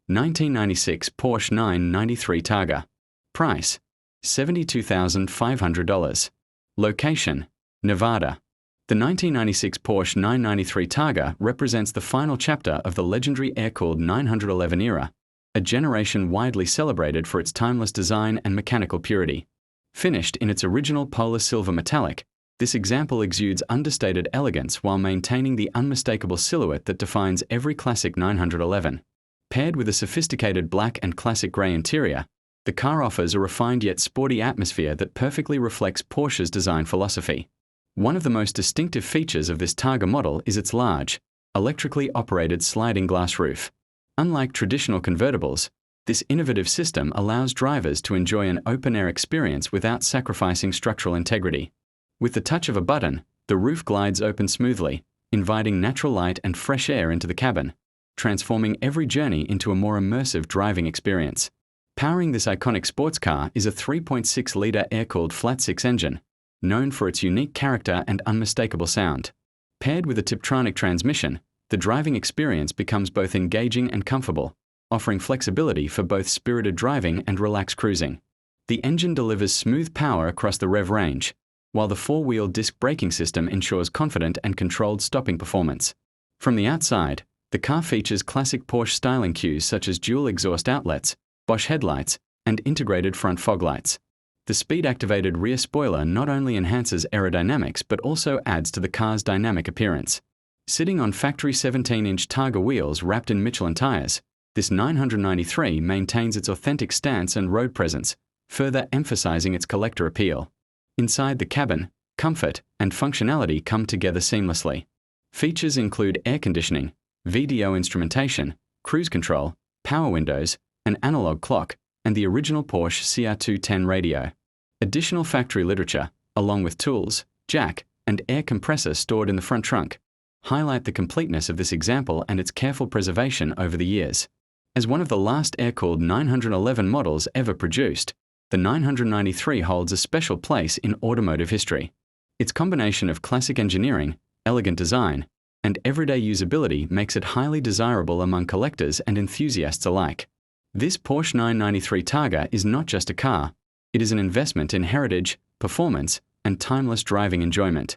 1996 Porsche 993 Targa. Price: $72,500. Location: Nevada. The 1996 Porsche 993 Targa represents the final chapter of the legendary air-cooled 911 era, a generation widely celebrated for its timeless design and mechanical purity. Finished in its original polar silver metallic, this example exudes understated elegance while maintaining the unmistakable silhouette that defines every classic 911. Paired with a sophisticated black and classic grey interior, the car offers a refined yet sporty atmosphere that perfectly reflects Porsche's design philosophy. One of the most distinctive features of this Targa model is its large, electrically operated sliding glass roof. Unlike traditional convertibles, this innovative system allows drivers to enjoy an open-air experience without sacrificing structural integrity. With the touch of a button, the roof glides open smoothly, inviting natural light and fresh air into the cabin, transforming every journey into a more immersive driving experience. Powering this iconic sports car is a 3.6-litre air-cooled flat-six engine, known for its unique character and unmistakable sound. Paired with a Tiptronic transmission, the driving experience becomes both engaging and comfortable, offering flexibility for both spirited driving and relaxed cruising. The engine delivers smooth power across the rev range, while the four-wheel disc braking system ensures confident and controlled stopping performance. From the outside, the car features classic Porsche styling cues such as dual exhaust outlets, Bosch headlights, and integrated front fog lights. The speed-activated rear spoiler not only enhances aerodynamics but also adds to the car's dynamic appearance. Sitting on factory 17-inch Targa wheels wrapped in Michelin tires, this 993 maintains its authentic stance and road presence, further emphasizing its collector appeal. Inside the cabin, comfort and functionality come together seamlessly. Features include air conditioning, VDO instrumentation, cruise control, power windows, an analog clock, and the original Porsche CR210 radio. Additional factory literature, along with tools, jack, and air compressor stored in the front trunk, highlight the completeness of this example and its careful preservation over the years. As one of the last air-cooled 911 models ever produced, the 993 holds a special place in automotive history. Its combination of classic engineering, elegant design, and everyday usability makes it highly desirable among collectors and enthusiasts alike. This Porsche 993 Targa is not just a car, it is an investment in heritage, performance, and timeless driving enjoyment.